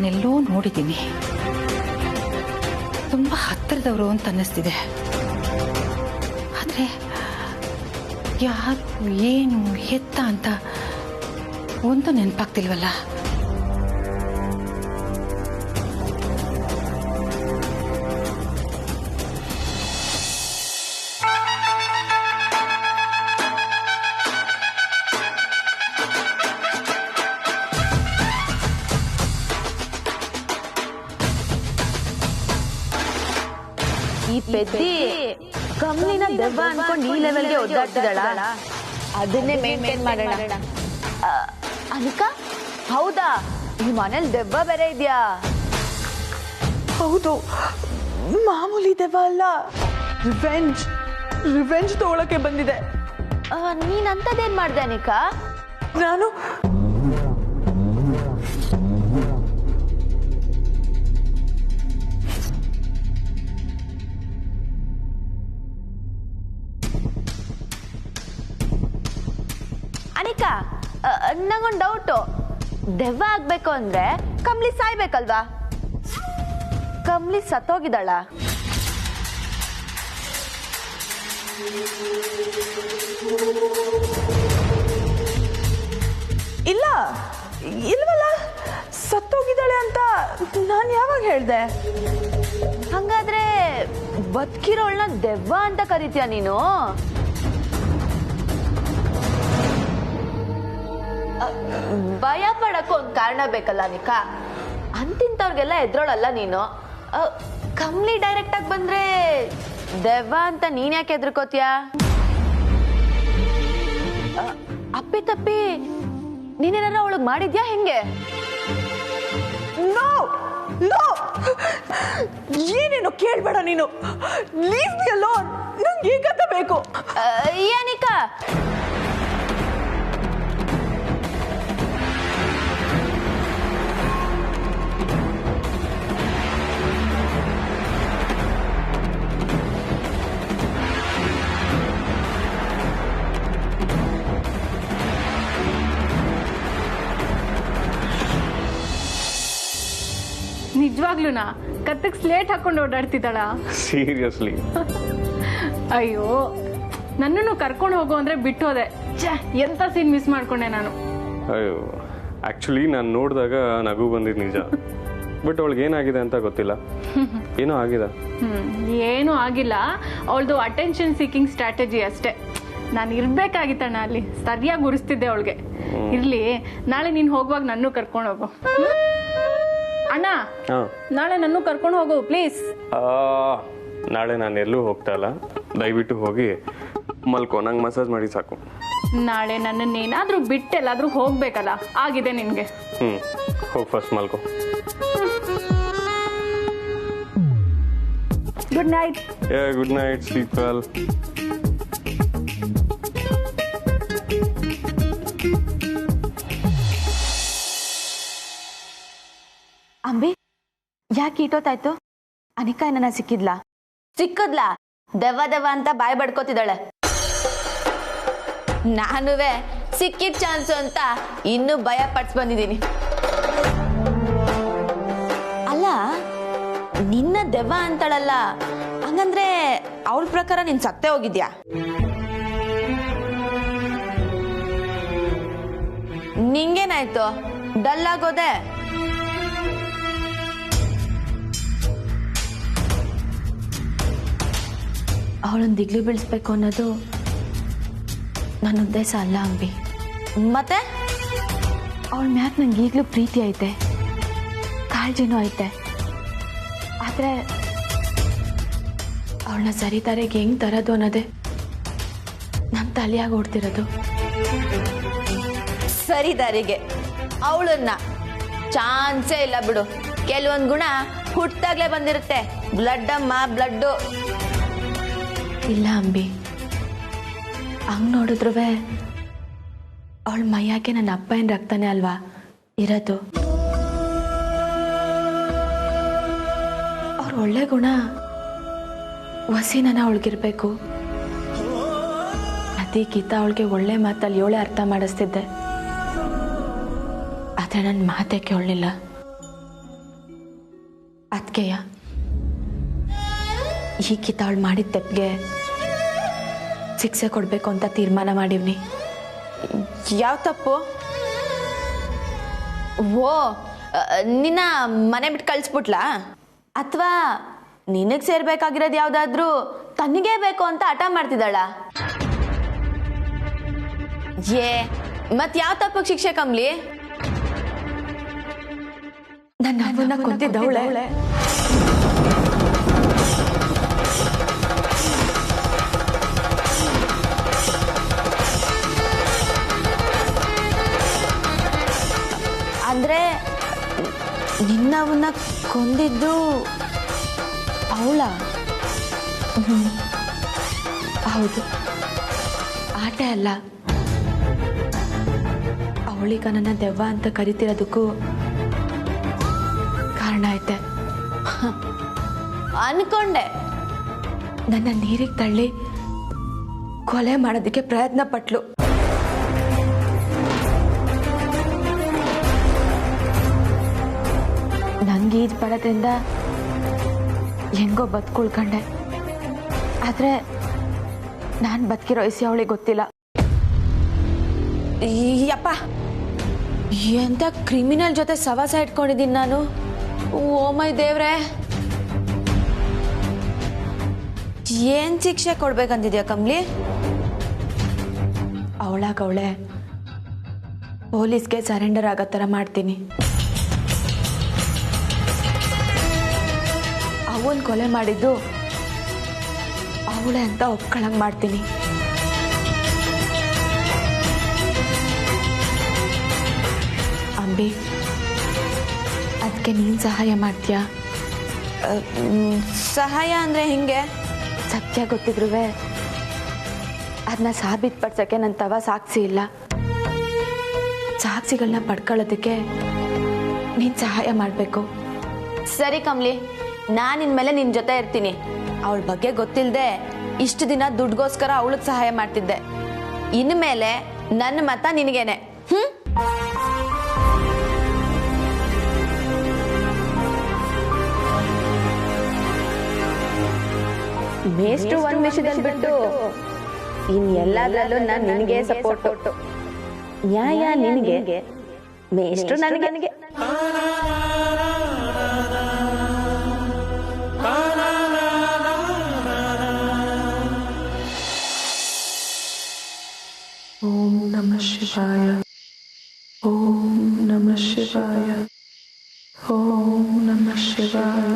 ನಾನೆಲ್ಲೋ ನೋಡಿದ್ದೀನಿ. ತುಂಬಾ ಹತ್ತಿರದವರು ಅಂತ ಅನ್ನಿಸ್ತಿದೆ. ಆದ್ರೆ ಯಾರು, ಏನು, ಎತ್ತ ಅಂತ ಒಂದು ನೆನಪಾಗ್ತಿಲ್ವಲ್ಲ. ಈ ಪೆದ್ದಿ ಕಮ್ಮಿನ ದೆವ್ವ ಅನ್ಕೊಂಡು ಈ ಲೆವೆಲ್ಗೆ ಒದ್ದಾಡ್ತಿದ್ದಾಳ. ಅದನ್ನೇ ಮೇಂಟೈನ್ ಮಾಡೋಣ. ಅನಿಕಾ, ಹೌದಾ ಈ ಮನೇಲಿ ದೆವ್ವ ಬೇರೆ ಇದೆಯಾ? ಹೌದು, ಮಾಮೂಲಿ ದೆವ್ವ ಅಲ್ಲ, ರಿವೆಂಜ್ ತಗೊಳಕ್ಕೆ ಬಂದಿದೆ. ನೀನ್ ಅಂತದೇನ್ ಮಾಡ್ದೆ ಅನಿಕಾ? ನಾನು ಅನಿಕಾ, ನಂಗೊಂದು ಡೌಟು. ದೆವ್ವ ಆಗ್ಬೇಕು ಅಂದ್ರೆ ಕಮ್ಲಿ ಸಾಯ್ಬೇಕಲ್ವಾ? ಕಮ್ಲಿ ಸತ್ತೋಗಿದ್ದಾಳ? ಇಲ್ವಲ್ಲ, ಸತ್ತೋಗಿದ್ದಾಳೆ ಅಂತ ನಾನು ಯಾವಾಗ ಹೇಳ್ದೆ? ಹಂಗಾದ್ರೆ ಬದುಕಿರೋಳ್ನ ದೆವ್ವ ಅಂತ ಕರಿತೀಯ ನೀನು? ಭಯ ಪಡಕ್ಕೂ ಒಂದು ಕಾರಣ ಬೇಕಲ್ಲ ಅನಿಕಾ. ಅಂತಿಂತವ್ರಿಗೆಲ್ಲ ಎದ್ರೋಳಲ್ಲ ನೀನು. ಕಮ್ಲಿ ಡೈರೆಕ್ಟ್ ಆಗಿ ಬಂದ್ರೆ ದೆವ್ವ ಅಂತ ನೀನ್ ಯಾಕೆ ಎದ್ರಕೋತೀಯ? ಅಪ್ಪಿ ತಪ್ಪಿ ನೀನೇನಾರ ಅವಳಿಗೆ ಮಾಡಿದ್ಯಾ ಹೆಂಗೆ? ಏನೇನು ಕೇಳ್ಬೇಡ ನೀನು. Leave me alone. ನಂಗೆ ಏಕಂತ ಬೇಕು. ಅನಿಕಾ, ನಿಜವಾಗ್ಲೂನಾ ಕತ್ತಕ್ಕೆ ಸ್ಲೇಟ್ ಹಾಕೊಂಡು ಓಡಾಡ್ತಿದ್ದಾಳ? ಸೀರಿಯಸ್ಲಿ? ಅಯ್ಯೋ, ನನ್ನನ್ನು ಕರ್ಕೊಂಡು ಹೋಗು ಅಂದ್ರೆ ಬಿಟ್ಟೋದೆ. ಎಂತ ಸೀನ್ ಮಿಸ್ ಮಾಡ್ಕೊಂಡೆ ನಾನು. ಅಯ್ಯೋ, ಆ್ಯಕ್ಚುಲಿ ನಾನು ನೋಡಿದಾಗ ನಗು ಬಂದಿದ್ದು ನಿಜ. ಬಟ್ ಅವಳಿಗೆ ಏನಾಗಿದೆ ಅಂತ ಗೊತ್ತಿಲ್ಲ. ಏನೋ ಆಗಿದೆ. ಏನೂ ಆಗಿಲ್ಲ. ಅವಳದು ಅಟೆನ್ಷನ್ ಸೀಕಿಂಗ್ ಸ್ಟ್ರಾಟಜಿ ಅಷ್ಟೇ. ನಾನು ಇರ್ಬೇಕಾಗಿತ್ತಣ್ಣ ಅಲ್ಲಿ, ಸರಿಯಾಗಿ ಉರಿಸ್ತಿದ್ದೆ ಅವಳಿಗೆ. ಇರ್ಲಿ, ನಾಳೆ ನೀನು ಹೋಗುವಾಗ ನನ್ನೂ ಕರ್ಕೊಂಡು ಹೋಗು ಅಣ್ಣ. ನಾಳೆ ನನ್ನೂ ಕರ್ಕೊಂಡು ಹೋಗು ಪ್ಲೀಸ್. ನಾಳೆ ನಾನು ಎಲ್ಲೂ ಹೋಗ್ತಾ ಇಲ್ಲ, ದಯವಿಟ್ಟು ಹೋಗಿ ಮಲ್ಕೋ, ನಂಗೆ ಮಸಾಜ್ ಮಾಡಿ ಸಾಕು. ನಾಳೆ ನನ್ನನ್ನೇನಾದ್ರೂ ಬಿಟ್ಟೆಲ್ಲಾದ್ರೂ ಹೋಗ್ಬೇಕಲ್ಲ, ಆಗಿದೆ ನಿನ್ಗೆ. ಹೋಗಿ ಫಸ್ಟ್ ಮಲ್ಕೋ. Good night. Good night, sleep well. Ambi, ಯಾಕೆ ಇಟ್ಟೋತಾಯ್ತು? ಅನಿಕಾ ನನ್ನ ಸಿಕ್ಕಿದ್ಲಾ? ದೆವ್ವ ಅಂತ ಬಾಯ್ ಬಡ್ಕೋತಿದ್ದಾಳೆ. ನಾನುವೆ ಸಿಕ್ಕಿದ ಚಾನ್ಸು ಅಂತ ಇನ್ನೂ ಭಯ ಪಡ್ಸ್ ಬಂದಿದ್ದೀನಿ. ಅಲ್ಲ, ನಿನ್ನ ದೆವ್ವ ಅಂತಾಳಲ್ಲ, ಹಂಗಂದ್ರೆ ಅವಳ ಪ್ರಕಾರ ನೀನ್ ಸತ್ತೇ ಹೋಗಿದ್ಯಾ? ನಿಂಗೇನಾಯ್ತು, ಡಲ್ ಆಗೋದೆ? ಅವಳನ್ನ ದಿಗ್ಲು ಬೀಳಿಸ್ಬೇಕು ಅನ್ನೋದು ನನ್ನ ಉದ್ದೇಶ ಅಲ್ಲ ಅಂಬಿ. ಮತ್ತೆ ಅವಳ ಮ್ಯಾಕ್ ನಂಗೆ ಈಗಲೂ ಪ್ರೀತಿ ಐತೆ, ಕಾಳಜಿನೂ ಐತೆ. ಆದ್ರೆ ಅವಳನ್ನ ಸರಿದಾರಿಗೆ ಹೆಂಗ್ ತರೋದು ಅನ್ನೋದೇ ನಮ್ಮ ತಲೆಯಾಗ ಓಡ್ತಿರೋದು. ಸರಿದಾರಿಗೆ ಅವಳನ್ನ ಚಾನ್ಸೇ ಇಲ್ಲ ಬಿಡು. ಕೆಲವೊಂದು ಗುಣ ಹುಟ್ಟಾಗ್ಲೇ ಬಂದಿರುತ್ತೆ. ಬ್ಲಡ್ ಅಮ್ಮ, ಬ್ಲಡ್ಡು. ಇಲ್ಲ ಅಂಬಿ, ಹಂಗ್ ನೋಡಿದ್ರುವೆ ಅವಳ ಮೈಯಾಗೆ ನನ್ನ ಅಪ್ಪನ ರಕ್ತನೇ ಅಲ್ವಾ ಇರೋದು. ಅವ್ರ ಒಳ್ಳೆ ಗುಣ ವಸಿನ ಅವಳಿಗಿರ್ಬೇಕು. ಅದಕ್ಕಿಂತ ಅವಳಿಗೆ ಒಳ್ಳೆ ಮಾತಲ್ಲಿ ಏಳೆ ಅರ್ಥ ಮಾಡಿಸ್ತಿದ್ದೆ. ಆದ್ರೆ ನನ್ನ ಮಾತೆ ಕೇಳಲಿಲ್ಲ. ಅದಕ್ಕೆಯ ಈಗಿತ ಅವಳು ಮಾಡಿದ ತಪ್ಪಿಗೆ ಶಿಕ್ಷೆ ಕೊಡಬೇಕು ಅಂತ ತೀರ್ಮಾನ ಮಾಡಿವ್ನಿ. ಯಾವ ತಪ್ಪು? ಓ, ನಿನ್ನ ಮನೆ ಬಿಟ್ಟು ಕಳಿಸ್ಬಿಟ್ಲಾ? ಅಥವಾ ನಿನಗೆ ಸೇರ್ಬೇಕಾಗಿರೋದು ಯಾವುದಾದ್ರೂ ತನಗೇ ಬೇಕು ಅಂತ ಹಠ ಮಾಡ್ತಿದ್ದಾಳ? ಮತ್ ಯಾವ ತಪ್ಪಿಗೆ ಶಿಕ್ಷೆ ಕಮ್ಲಿ? ನನ್ನ ಅವನ್ನ ಕೊಂದಿದ್ದವಳೆ. ಅಂದ್ರೆ ನಿನ್ನವನ್ನ ಕೊಂದಿದ್ದು ಅವಳ? ಹೌದು, ಆಟ ಅಲ್ಲ. ಅವಳೀಗ ನನ್ನ ದೆವ್ವ ಅಂತ ಕರಿತಿರೋದಕ್ಕೂ ಕಾರಣ ಐತೆ. ಅನ್ಕೊಂಡೆ ನನ್ನ ನೀರಿಗೆ ತಳ್ಳಿ ಕೊಲೆ ಮಾಡೋದಕ್ಕೆ ಪ್ರಯತ್ನ ಪಟ್ಲು. ನಂಗೆ ಈಜ್ ಪಡೋದ್ರಿಂದ ಹೆಂಗೋ ಬದುಕುಳ್ಕೊಂಡೆ. ಆದ್ರೆ ನಾನು ಬದುಕಿರೋ ವಯಸ್ಸು ಅವಳಿಗೆ ಗೊತ್ತಿಲ್ಲ. ಯಪ್ಪ, ಎಂತ ಕ್ರಿಮಿನಲ್ ಜೊತೆ ಸವಾಸ ಇಟ್ಕೊಂಡಿದ್ದೀನಿ ನಾನು. ಓ ಮೈ ದೇವ್ರೆ, ಏನ್ ಶಿಕ್ಷೆ ಕೊಡ್ಬೇಕಂತಿದ್ಯಾ ಕಮ್ಲಿ? ಅವಳಾಗವಳೆ ಪೊಲೀಸ್ಗೆ ಸರೆಂಡರ್ ಆಗೋ ಥರ ಮಾಡ್ತೀನಿ. ಅವನ್ ಕೊಲೆ ಮಾಡಿದ್ದು ಅವಳೆ ಅಂತ ಒಪ್ಕೊಳಂಗ್ ಮಾಡ್ತೀನಿ. ಅಂಬಿ, ಅದಕ್ಕೆ ನೀನು ಸಹಾಯ ಮಾಡ್ತೀಯಾ? ಸಹಾಯ ಅಂದರೆ ಹೆಂಗೆ? ಸತ್ಯ ಗೊತ್ತಿದ್ರು ಅದನ್ನ ಸಾಬೀತುಪಡ್ಸೋಕ್ಕೆ ನನ್ನ ತವ ಸಾಕ್ಷಿ ಇಲ್ಲ. ಸಾಕ್ಷಿಗಳನ್ನ ಪಡ್ಕೊಳ್ಳೋದಕ್ಕೆ ನೀನು ಸಹಾಯ ಮಾಡಬೇಕು. ಸರಿ ಕಮ್ಲಿ, ನಾನು ಇನ್ಮೇಲೆ ನಿನ್ನ ಜೊತೆ ಇರ್ತೀನಿ. ಅವಳ ಬಗ್ಗೆ ಗೊತ್ತಿಲ್ಲದೆ ಇಷ್ಟು ದಿನ ದುಡ್ಗೋಸ್ಕರ ಅವಳಿಗೆ ಸಹಾಯ ಮಾಡ್ತಿದ್ದೆ. ಇನ್ಮೇಲೆ ನನ್ನ ಮತ ನಿನಗೇನೆ. ಮೇಷ್ಟು ಒಂದ್ ವಿಷಯದಲ್ಲಿ ಬಿಟ್ಟು ಇನ್ ಎಲ್ಲದರಲ್ಲೂ ನಾನು ನಿನಗೆ ಸಪೋರ್ಟ್. ನ್ಯಾಯ ನಿನಗೆ, ಮೇಷ್ಟು ನನಗೆ. ಓಂ ನಮಃ ಶಿವಾಯ. ಓಂ ನಮಃ ಶಿವಾಯ. ಓಂ ನಮಃ ಶಿವಾಯ.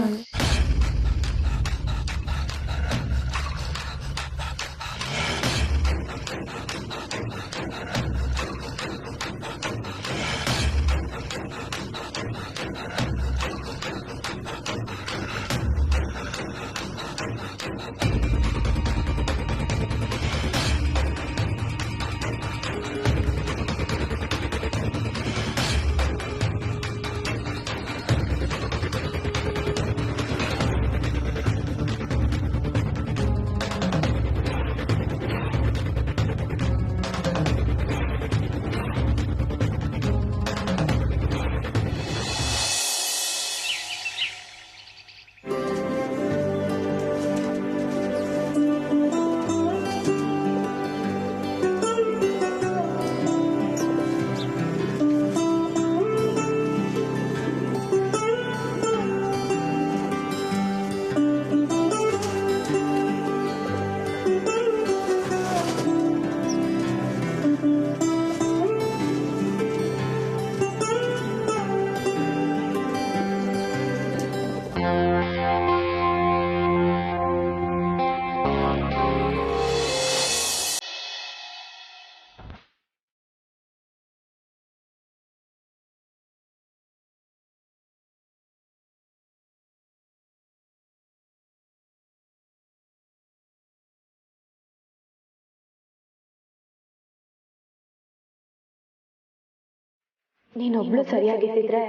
ನೀನೊಬ್ಳು ಸರಿಯಾಗಿದ್ದಿದ್ರೆ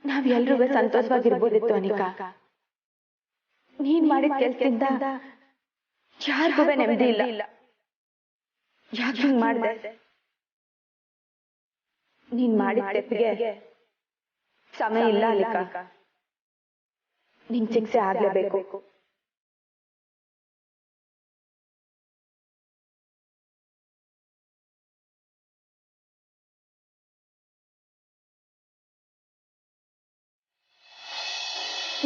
ನಾವೆಲ್ರಿಗೂ ಸಂತೋಷವಾಗಿರ್ಬೋದಿತ್ತು ಅನಿಕಾ. ನೀನ್ ಮಾಡಿದ ಕೆಲ್ಸದಿಂದ ಯಾರಿಗೂ ನೆಮ್ಮದಿ ಇಲ್ಲ. ಯಾಕೆ ಹಿಂಗ್ ಮಾಡ್ದೆ? ನೀನ್ ಮಾಡಿದ ತಪ್ಪಿಗೆ ಸಮಯ ಇಲ್ಲ ಅನಿಕಾ. ನಿಂಗೆ ಶಿಕ್ಷೆ ಆಗ್ಲೇಬೇಕು.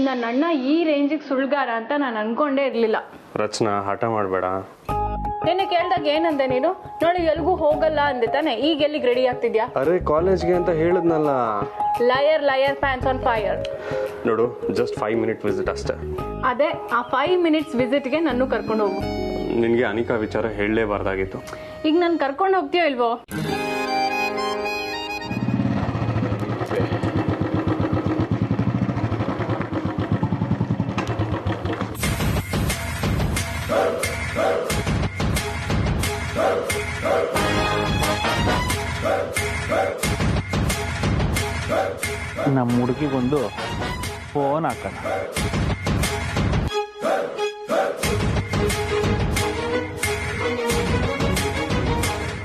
ನನ್ನ ಅಣ್ಣ ಈ ರೇಂಜಿಗೆ ಸುಳ್ಗಾರ ಅಂತ ನಾನು ಅನ್ಕೊಂಡೇ ಇರ್ಲಿಲ್ಲ. ರಚನಾ, ಹಠ ಮಾಡಬೇಡ. ನಿನ್ನೆ ಕೇಳ್ದಾಗ ಏನಂದೆ ನೀನು? ನೋಡಿ ಎಲ್ಗೂ ಹೋಗಲ್ಲ ಅಂದೆ ತಾನೆ, ಈಗ ಎಲ್ಲಿಗೆ ರೆಡಿ ಆಗ್ತಿದ್ಯಾ? ಅರೆ ಕಾಲೇಜ್ಗೆ ಅಂತ ಹೇಳಿದ್ನಲ್ಲ. Lawyer lawyer pants on fire. ನೋಡು, ಜಸ್ಟ್ 5 minute ವಿಸಿಟ್ ಅಷ್ಟೇ. ಅದೇ ಆ 5 minutes ವಿಸಿಟ್ಗೆ ನಾನು ಕರ್ಕೊಂಡು ಹೋಗು. ನಿನಗೆ ಅನಿಕಾ ವಿಚಾರ ಹೇಳಲೇಬಾರ್ದಾಗಿತ್ತು. ಈಗ ನಾನು ಕರ್ಕೊಂಡು ಹೋಗ್ತೀಯೋ ಇಲ್ವೋ? ನಮ್ಮ ಹುಡುಗಿಗೊಂದು ಫೋನ್ ಹಾಕೋಣ.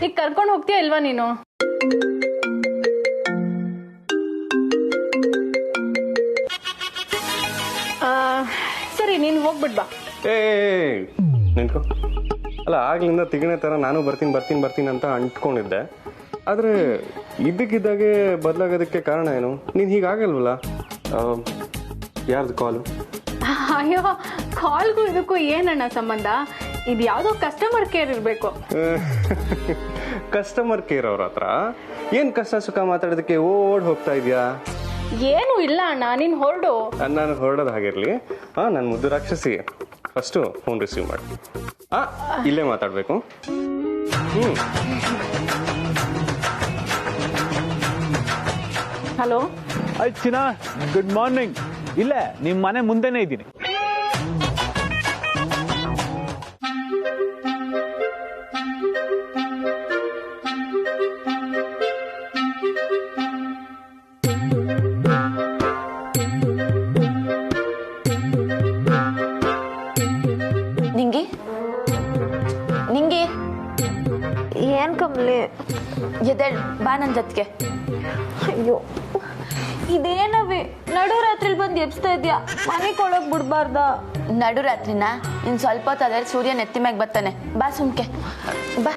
ಈಗ ಕರ್ಕೊಂಡು ಹೋಗ್ತೀಯಾ ಇಲ್ವಾ ನೀನು? ಸರಿ, ನೀನು ಹೋಗ್ಬಿಟ್ ಬಾ. ನಿಂತ್ಕೊ. ಅಲ್ಲ, ಆಗ್ಲಿಂದ ತಿಗಣೆ ಥರ ನಾನು ಬರ್ತೀನಿ ಅಂತ ಅಂಟ್ಕೊಂಡಿದ್ದೆ. ಆದರೆ ಇದ್ದಕ್ಕಿದ್ದಾಗೆ ಬದಲಾಗೋದಕ್ಕೆ ಕಾರಣ ಏನು? ನೀನು ಹೀಗಾಗಲ್ವಲ್ಲ? ಯಾರ್ದು ಕಾಲು? ಅಯ್ಯೋ, ಕಾಲ್ಗೂ ಇದಕ್ಕೂ ಏನಣ್ಣ ಸಂಬಂಧ? ಇದು ಯಾವುದೋ ಕಸ್ಟಮರ್ ಕೇರ್ ಇರಬೇಕು. ಕಸ್ಟಮರ್ ಕೇರ್ ಅವ್ರ ಹತ್ರ ಏನು ಕಷ್ಟ ಸುಖ ಮಾತಾಡೋದಕ್ಕೆ ಓಡ್ ಹೋಗ್ತಾ ಇದೆಯಾ? ಏನು ಇಲ್ಲ ಅಣ್ಣ, ನೀನು ಹೊರಡು. ನಾನು ಹೊರಡೋದು ಹಾಗಿರಲಿ. ನನ್ನ ಮುದ್ದು ರಾಕ್ಷಸಿ, ಫಸ್ಟು ಫೋನ್ ರಿಸೀವ್ ಮಾಡಿ. ಇಲ್ಲೇ ಮಾತಾಡಬೇಕು. ಹಲೋ. ಚಿನ್ನ, ಗುಡ್ ಮಾರ್ನಿಂಗ್. ಇಲ್ಲೇ ನಿಮ್ಮ ಮನೆ ಮುಂದೆನೇ ಇದ್ದೀನಿ. ನಿಂಗೆ ಏನ್ ಕಮ್ಲಿ? ಎದ್ದೇಳ್ ಬಾ ನನ್ನ ಜೊತೆಗೆ. ಅಯ್ಯೋ, ಇದೇನವಿ ನಡು ರಾತ್ರಿಲಿ ಬಂದು ಎಬ್ಸ್ತಾ ಇದ್ಯಾ? ಮನೆಗೆ ಒಳಗ್ ಬಿಡ್ಬಾರ್ದ? ನಡು ರಾತ್ರಿನ ಇನ್ ಸ್ವಲ್ಪ ಹೊತ್ತಾದ್ರೆ ಸೂರ್ಯ ನೆತ್ತಿ ಮ್ಯಾಗ ಬರ್ತಾನೆ. ಬಾ ಸುಮ್ಕೆ ಬಾ.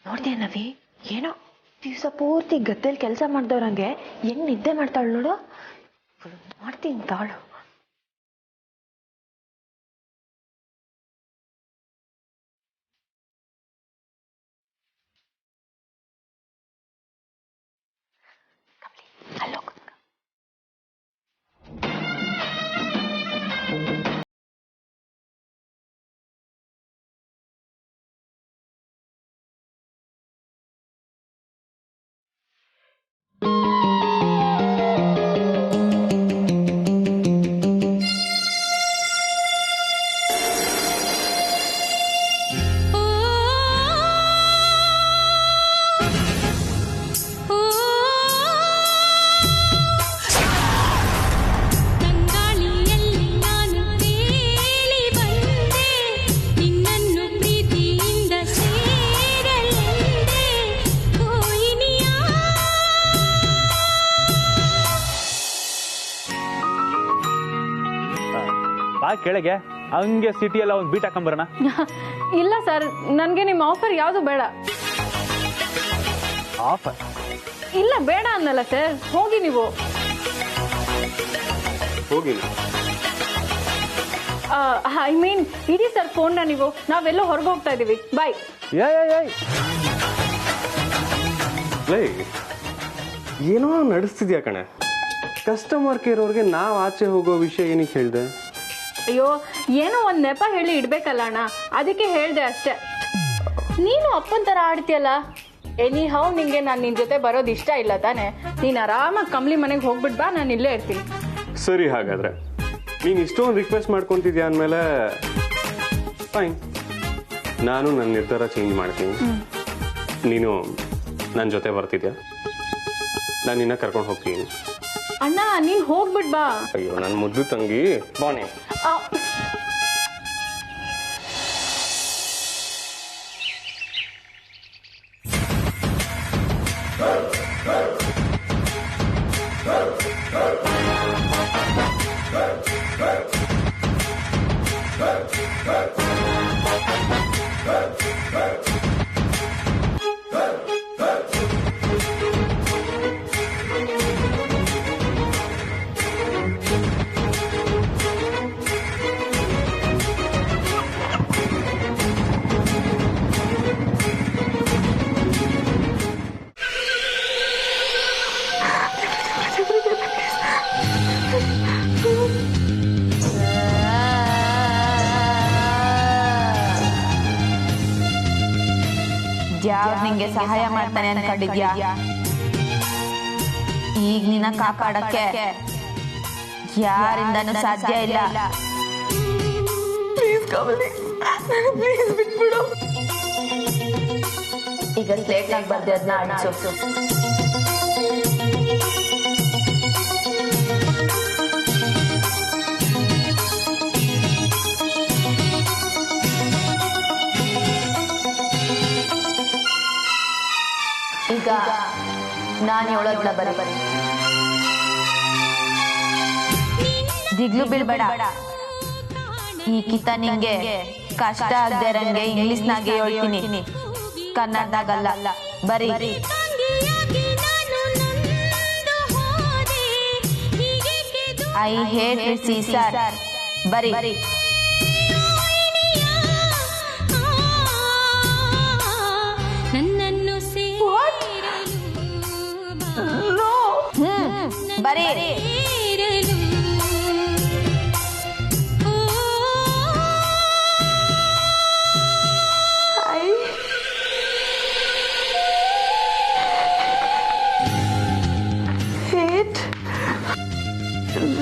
ನೋಡ್ದೇನವಿ, ಏನೋ ದಿವಸ ಪೂರ್ತಿ ಗದ್ದೆಲಿ ಕೆಲಸ ಮಾಡ್ದವ್ರಂಗೆ ಹೆಂಗ್ ನಿದ್ದೆ ಮಾಡ್ತಾಳು ನೋಡು. ಮಾಡ್ತೀನಿ ತಾಳು. ಅಲ್ಲೋ ಬಾ ಕೆಳಗೆ, ಹಂಗೆ ಸಿಟಿ ಎಲ್ಲ ಒಂದು ಬೀಟ್ ಹಾಕೊಂಬರೋಣ. ಇಲ್ಲ ಸರ್, ನನಗೆ ನಿಮ್ಮ ಆಫರ್ ಯಾವುದು ಬೇಡ. ಆಫರ್? ಇಲ್ಲ ಬೇಡ ಅನ್ನಲ್ಲ ಸರ್, ಹೋಗಿ ನೀವು. ಹೋಗಿ. ಐ ಮೀನ್ ಇಡಿ ಸರ್ ಫೋನ್ನ ನೀವು. ನಾವೆಲ್ಲೋ ಹೊರಗೆ ಹೋಗ್ತಾ ಇದೀವಿ. ಬಾಯ್. ಏನೋ ನಡೆಸ್ತಿದ್ಯಾ ಕಣೆ. ಕಸ್ಟಮರ್ ಕೇರ್ ಅವ್ರಿಗೆ ನಾವು ಆಚೆ ಹೋಗೋ ವಿಷಯ ಏನಕ್ಕೆ ಹೇಳಿದೆ? ಅಯ್ಯೋ, ಏನೋ ಒಂದು ನೆಪ ಹೇಳಿ ಇಡ್ಬೇಕಲ್ಲ ಅಣ್ಣ, ಅದಕ್ಕೆ ಹೇಳ್ದೆ ಅಷ್ಟೇ. ನೀನು ಅಪ್ಪನ ಥರ ಆಡ್ತೀಯಲ್ಲ. ಎನಿ ಹೌ ನಿಂಗೆ ನಾನು ನಿನ್ನ ಜೊತೆ ಬರೋದು ಇಷ್ಟ ಇಲ್ಲ ತಾನೆ? ನೀನು ಆರಾಮಾಗಿ ಕಂಬ್ಲಿ ಮನೆಗೆ ಹೋಗ್ಬಿಟ್ ಬಾ, ನಾನು ಇಲ್ಲೇ ಇರ್ತೀನಿ. ಸರಿ, ಹಾಗಾದ್ರೆ ನೀನು ಇಷ್ಟೊಂದು ರಿಕ್ವೆಸ್ಟ್ ಮಾಡ್ಕೊತಿದ್ಯಾ ಅಂದಮೇಲೆ ಫೈನ್, ನಾನು ನನ್ನ ನಿರ್ಧಾರ ಚೇಂಜ್ ಮಾಡ್ತೀನಿ. ನೀನು ನನ್ನ ಜೊತೆ ಬರ್ತಿದ್ಯಾ? ನಾನು ನಿನ್ನ ಕರ್ಕೊಂಡು ಹೋಗ್ತೀನಿ. ಅಣ್ಣ ನೀನ್ ಹೋಗ್ಬಿಟ್ ಬಾ. ಅಯ್ಯೋ ನನ್ನ ಮುದ್ದು ತಂಗಿ ಬಾಣೆ. ಆ, ಯಾವ್ ನಿಂಗೆ ಸಹಾಯ ಮಾಡ್ತಾನೆ ಅನ್ಕೊಂಡಿದ್ಯಾ? ಈಗ ನಿನ್ನ ಕಾಪಾಡಕ್ಕೆ ಯಾರಿಂದನೂ ಸಾಧ್ಯ ಇಲ್ಲ. ಈಗ ಸ್ಲೇಟ್ ಆಗಿ ಬರ್ದೆ ಅದನ್ನ ಅಡ್ಸು. ಈಗ ನಾನು ಹೇಳೋದ್ನ ಬರೀ ದಿಗ್ಲು ಬೀಳ್ಬೇಡ. ಈ ಕಿತ ನಿಂಗೆ ಕಷ್ಟ ಆಗದೆ ರಂಗೆ ಇಂಗ್ಲಿಷ್ನಾಗೆ ಹೇಳ್ತೀನಿ, ಕನ್ನಡದಾಗಲ್ಲ. ಬರೀ ಐ ಹೇಟ್ ಸೀಸರ್. ಬರೀ ಬರೀ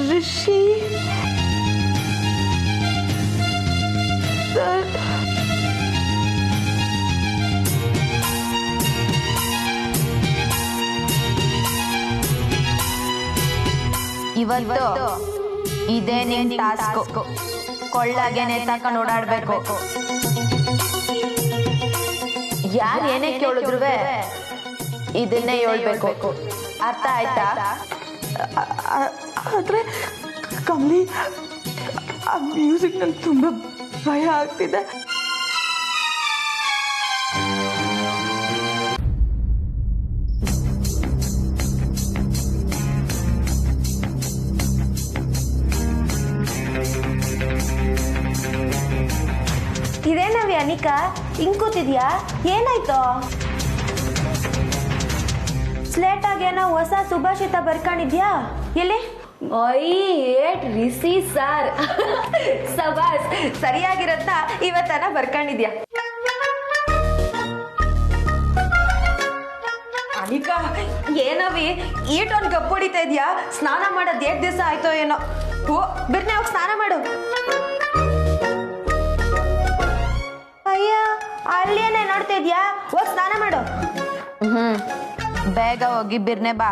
ಋಷಿ ಇವತ್ತು ಇದೇ ನಿನ್ ಟಾಸ್ಕ್. ಕೊಳ್ಳಾಗೇನೆ ತಕೊಂಡು ಓಡಾಡ್ಬೇಕು. ಯಾರು ಏನೇ ಕೇಳಿದ್ರು ಇದನ್ನೇ ಹೇಳ್ಬೇಕು. ಅರ್ಥ ಆಯ್ತಾ? ಆದ್ರೆ ಕಮಲಿ, ಆ ಮ್ಯೂಸಿಕ್ ನಂಗೆ ತುಂಬಾ ಭಯ ಆಗ್ತಿದೆ. ಇದೇನವಿ ಅನಿಕಾ, ಹಿಂಗ್ ಕೂತಿದ್ಯಾ? ಏನಾಯ್ತು? ಸ್ಲೇಟ್ ಆಗೇನೋ ಹೊಸ ಸುಭಾಷಿತ ಬರ್ಕೊಂಡಿದ್ಯಾ? ಎಲ್ಲಿ? ಏಟ್ ರಿಸಿ ಸರ್. ಸಬಾಸ್, ಸರಿಯಾಗಿರತ್ತ ಇವತ್ತನ ಬರ್ಕೊಂಡಿದ್ಯಾ? ಅನಿಕಾ, ಏನವಿ ಈಟೊಂದು ಗಪ್ಪು ಹೊಡಿತಾ ಇದ್ಯಾ? ಸ್ನಾನ ಮಾಡೋದ್ 8 ದಿವಸ ಆಯ್ತೋ ಏನೋ. ಓ ಬಿರ್ನೆ ಹೋಗಿ ಸ್ನಾನ ಮಾಡು. ಅಯ್ಯ, ಅಲ್ಲೇನೇ ನೋಡ್ತಾ ಇದ್ಯಾ? ಹೋಗಿ ಸ್ನಾನ ಮಾಡು. ಬೇಗ ಹೋಗಿ ಬಿರ್ನೆ ಬಾ.